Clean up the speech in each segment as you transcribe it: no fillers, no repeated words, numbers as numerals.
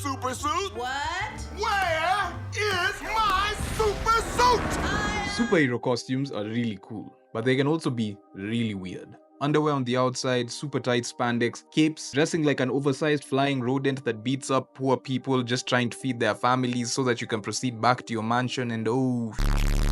super suit? What? Where is my super suit? Superhero costumes are really cool, but they can also be really weird. Underwear on the outside, super tight spandex, capes, dressing like an oversized flying rodent that beats up poor people just trying to feed their families so that you can proceed back to your mansion and oh,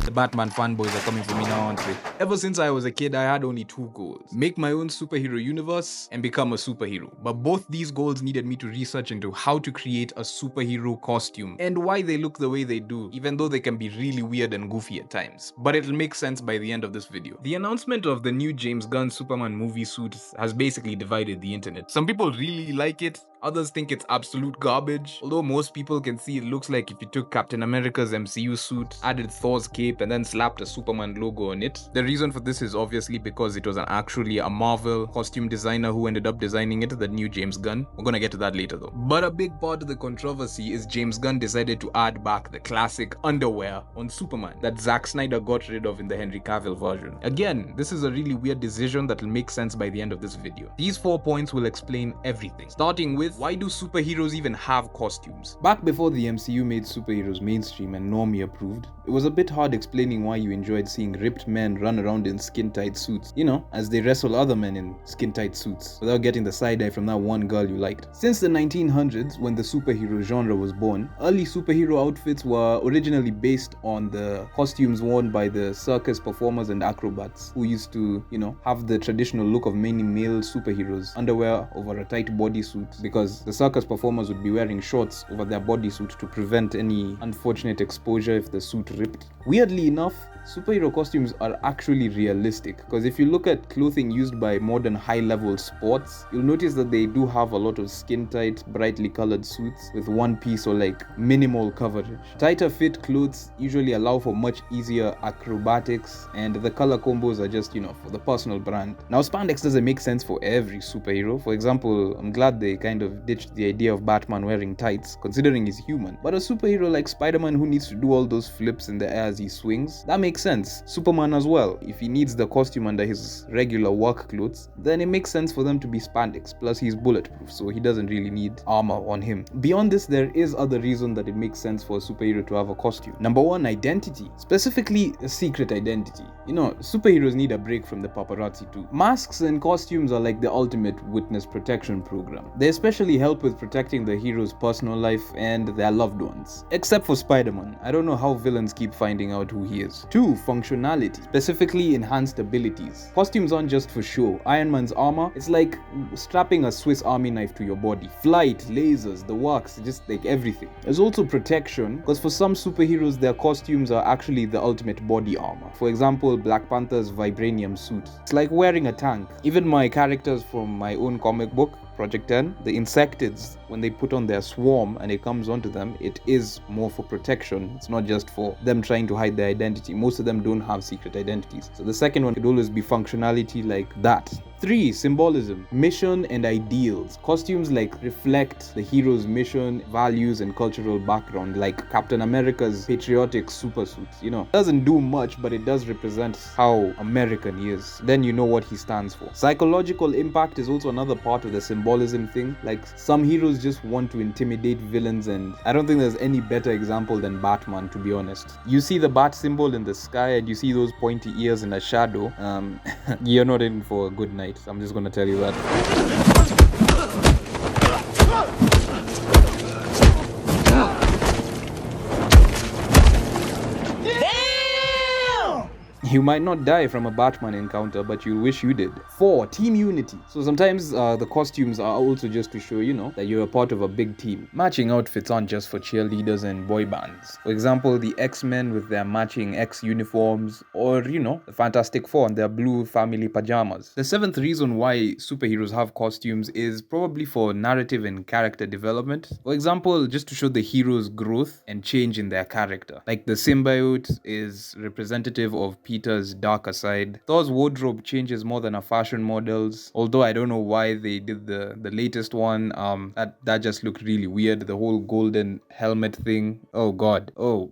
the Batman fanboys are coming for me now, aren't they? Ever since I was a kid, I had only two goals. Make my own superhero universe and become a superhero. But both these goals needed me to research into how to create a superhero costume and why they look the way they do, even though they can be really weird and goofy at times. But it'll make sense by the end of this video. The announcement of the new James Gunn Superman movie suit has basically divided the internet. Some people really like it, others think it's absolute garbage, although most people can see it looks like if you took Captain America's MCU suit, added Thor's cape, and then slapped a Superman logo on it. The reason for this is obviously because it was actually a Marvel costume designer who ended up designing it, the new James Gunn. We're gonna get to that later though. But a big part of the controversy is James Gunn decided to add back the classic underwear on Superman that Zack Snyder got rid of in the Henry Cavill version. Again, this is a really weird decision that will make sense by the end of this video. These 4 points will explain everything, starting with why do superheroes even have costumes? Back before the MCU made superheroes mainstream and normie approved, it was a bit hard explaining why you enjoyed seeing ripped men run around in skin-tight suits, as they wrestle other men in skin-tight suits, without getting the side-eye from that one girl you liked. Since the 1900s, when the superhero genre was born, early superhero outfits were originally based on the costumes worn by the circus performers and acrobats, who used to, have the traditional look of many male superheroes, underwear over a tight bodysuit, because the circus performers would be wearing shorts over their bodysuit to prevent any unfortunate exposure if the suit ripped. Weirdly enough, superhero costumes are actually realistic, because if you look at clothing used by modern high-level sports, you'll notice that they do have a lot of skin-tight, brightly colored suits with one piece or minimal coverage. Tighter fit clothes usually allow for much easier acrobatics, and the color combos are just, for the personal brand. Now, spandex doesn't make sense for every superhero. For example, I'm glad they kind of ditched the idea of Batman wearing tights, considering he's human. But a superhero like Spider-Man who needs to do all those flips in the air as he swings, that makes sense. Superman as well, if he needs the costume under his regular work clothes, then it makes sense for them to be spandex, plus he's bulletproof, so he doesn't really need armor on him. Beyond this, there is other reason that it makes sense for a superhero to have a costume. Number one, identity. Specifically, a secret identity. Superheroes need a break from the paparazzi too. Masks and costumes are like the ultimate witness protection program. They especially help with protecting the hero's personal life and their loved ones. Except for Spider-Man. I don't know how villains keep finding out who he is. 2. Functionality, specifically enhanced abilities. Costumes aren't just for show. Iron Man's armor, it's like strapping a Swiss army knife to your body. Flight, lasers, the works, just everything. There's also protection, because for some superheroes, their costumes are actually the ultimate body armor. For example, Black Panther's vibranium suit. It's like wearing a tank. Even my characters from my own comic book, Project 10, the Insectids, when they put on their swarm and it comes onto them, it is more for protection. It's not just for them trying to hide their identity. Most of them don't have secret identities. So the second one could always be functionality like that. 3. Symbolism, mission and ideals. Costumes reflect the hero's mission, values and cultural background, like Captain America's patriotic super suit. Doesn't do much, but it does represent how American he is. Then you know what he stands for. Psychological impact is also another part of the symbolism thing. Some heroes just want to intimidate villains, and I don't think there's any better example than Batman, to be honest. You see the bat symbol in the sky and you see those pointy ears in a shadow, you're not in for a good night. I'm just gonna tell you that. You might not die from a Batman encounter, but you wish you did. 4. Team unity. So sometimes the costumes are also just to show, that you're a part of a big team. Matching outfits aren't just for cheerleaders and boy bands. For example, the X-Men with their matching X uniforms, or, the Fantastic Four and their blue family pajamas. The 7th reason why superheroes have costumes is probably for narrative and character development. For example, just to show the hero's growth and change in their character. Like the symbiote is representative of Peter's darker side. Thor's wardrobe changes more than a fashion model's, although I don't know why they did the latest one. That just looked really weird, the whole golden helmet thing. Oh god. Oh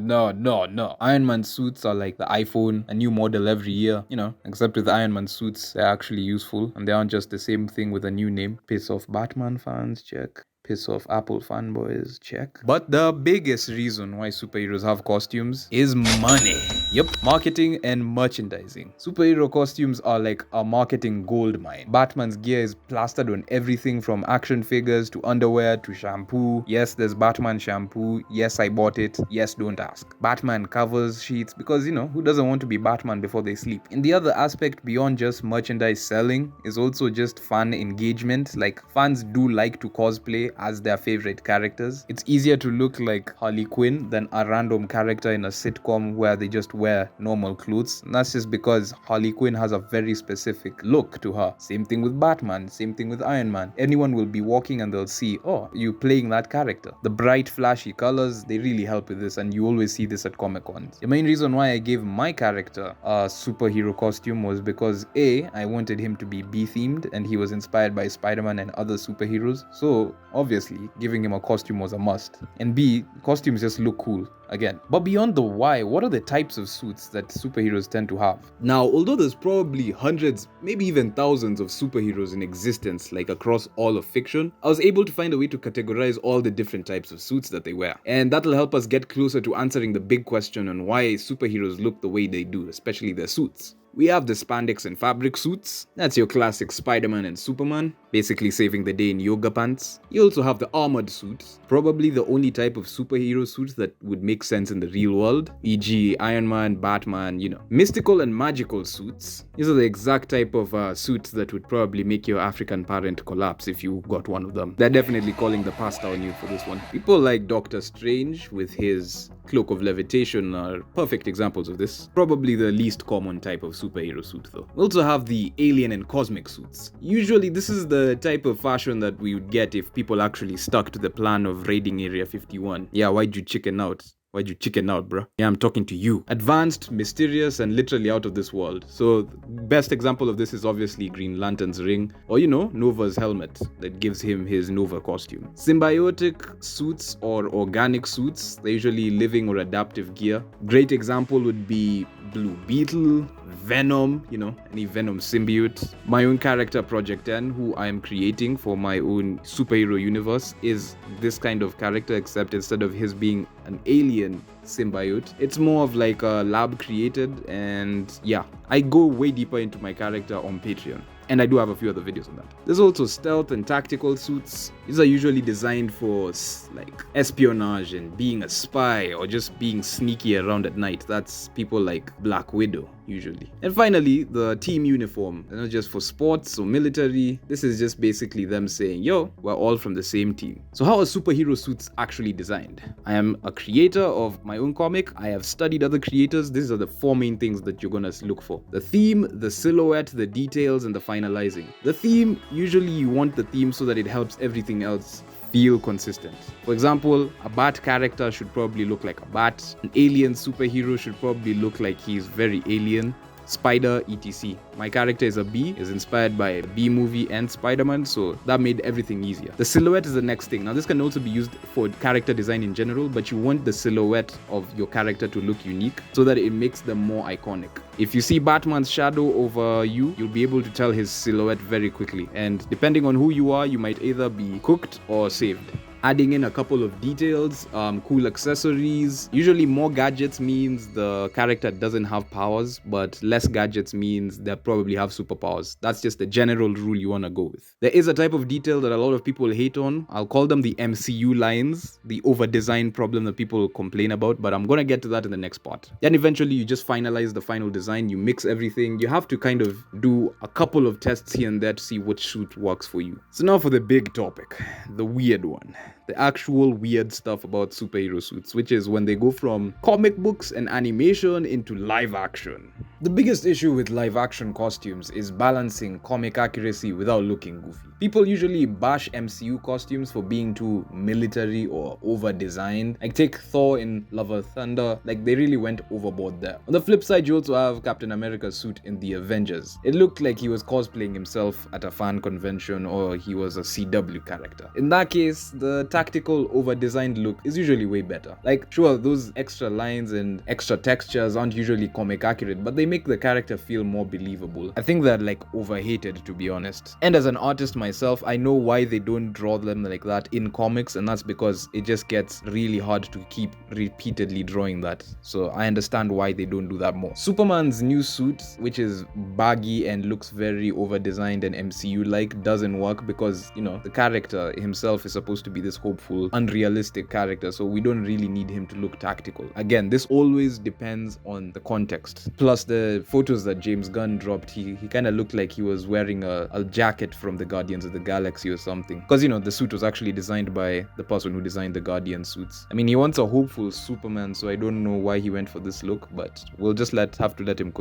no. Iron Man suits are like the iPhone, a new model every year, except with Iron Man suits, they're actually useful and they aren't just the same thing with a new name. Piss off Batman fans, check. piss off Apple fanboys, check. But the biggest reason why superheroes have costumes is money. Yep, marketing and merchandising. Superhero costumes are like a marketing gold mine. Batman's gear is plastered on everything from action figures to underwear to shampoo. Yes, there's Batman shampoo. Yes, I bought it. Yes, don't ask. Batman covers sheets because, who doesn't want to be Batman before they sleep? And the other aspect beyond just merchandise selling is also just fan engagement. Like, fans do like to cosplay as their favorite characters. It's easier to look like Harley Quinn than a random character in a sitcom where they just wear normal clothes. And that's just because Harley Quinn has a very specific look to her. Same thing with Batman, same thing with Iron Man. Anyone will be walking and they'll see, oh, you playing that character. The bright, flashy colors, they really help with this, and you always see this at Comic Cons. The main reason why I gave my character a superhero costume was because A, I wanted him to be B-themed, and he was inspired by Spider-Man and other superheroes, so obviously giving him a costume was a must. And B, costumes just look cool. Again. But beyond the why, what are the types of suits that superheroes tend to have? Now, although there's probably hundreds, maybe even thousands of superheroes in existence, like across all of fiction, I was able to find a way to categorize all the different types of suits that they wear. And that'll help us get closer to answering the big question on why superheroes look the way they do, especially their suits. We have the spandex and fabric suits. That's your classic Spider-Man and Superman, basically saving the day in yoga pants. You also have the armored suits, probably the only type of superhero suits that would make sense in the real world, e.g. Iron Man, Batman, Mystical and magical suits. These are the exact type of suits that would probably make your African parent collapse if you got one of them. They're definitely calling the pasta on you for this one. People like Doctor Strange with his cloak of levitation are perfect examples of this. Probably the least common type of superhero suit though. We also have the alien and cosmic suits. Usually this is the type of fashion that we would get if people actually stuck to the plan of raiding Area 51. Yeah, why'd you chicken out? Why'd you chicken out, bro? Yeah, I'm talking to you. Advanced, mysterious, and literally out of this world. So, best example of this is obviously Green Lantern's ring, or Nova's helmet that gives him his Nova costume. Symbiotic suits or organic suits, they're usually living or adaptive gear. Great example would be Blue Beetle, Venom, any Venom symbiote. My own character, Project N, who I am creating for my own superhero universe, is this kind of character, except instead of his being an alien symbiote, it's more of like a lab created, and yeah, I go way deeper into my character on Patreon. And I do have a few other videos on that. There's also stealth and tactical suits. These are usually designed for like espionage and being a spy or just being sneaky around at night. That's people like Black Widow usually. And finally, the team uniform. They're not just for sports or military. This is just basically them saying, yo, we're all from the same team. So how are superhero suits actually designed? I am a creator of my own comic. I have studied other creators. These are the 4 main things that you're gonna look for: the theme, the silhouette, the details, and the finalizing. The theme, usually you want the theme so that it helps everything else feel consistent. For example, a bat character should probably look like a bat. An alien superhero should probably look like he's very alien. Spider, etc. My character is a bee, is inspired by a bee movie and Spider-Man, so that made everything easier. The silhouette is the next thing. Now this can also be used for character design in general, but you want the silhouette of your character to look unique so that it makes them more iconic. If you see Batman's shadow over you, you'll be able to tell his silhouette very quickly, and depending on who you are, you might either be cooked or saved. Adding in a couple of details, cool accessories. Usually more gadgets means the character doesn't have powers, but less gadgets means they probably have superpowers. That's just the general rule you want to go with. There is a type of detail that a lot of people hate on. I'll call them the MCU lines, the over-design problem that people complain about, but I'm going to get to that in the next part. Then eventually you just finalize the final design, you mix everything. You have to kind of do a couple of tests here and there to see which suit works for you. So now for the big topic, the weird one. The actual weird stuff about superhero suits, which is when they go from comic books and animation into live action. The biggest issue with live action costumes is balancing comic accuracy without looking goofy. People usually bash MCU costumes for being too military or over-designed. Like take Thor in Love and Thunder, like they really went overboard there. On the flip side, you also have Captain America's suit in The Avengers. It looked like he was cosplaying himself at a fan convention or he was a CW character. In that case, the the tactical, over-designed look is usually way better. Like, sure, those extra lines and extra textures aren't usually comic accurate, but they make the character feel more believable. I think they're like overhated, to be honest. And as an artist myself, I know why they don't draw them like that in comics, and that's because it just gets really hard to keep repeatedly drawing that. So I understand why they don't do that more. Superman's new suit, which is baggy and looks very over-designed and MCU-like, doesn't work because, you know, the character himself is supposed to be this hopeful, unrealistic character, so we don't really need him to look tactical. Again, this always depends on the context. Plus, the photos that James Gunn dropped, he kind of looked like he was wearing a jacket from the Guardians of the Galaxy or something. Because, you know, the suit was actually designed by the person who designed the Guardian suits. I mean, he wants a hopeful Superman, so I don't know why he went for this look, but we'll just have to let him cook.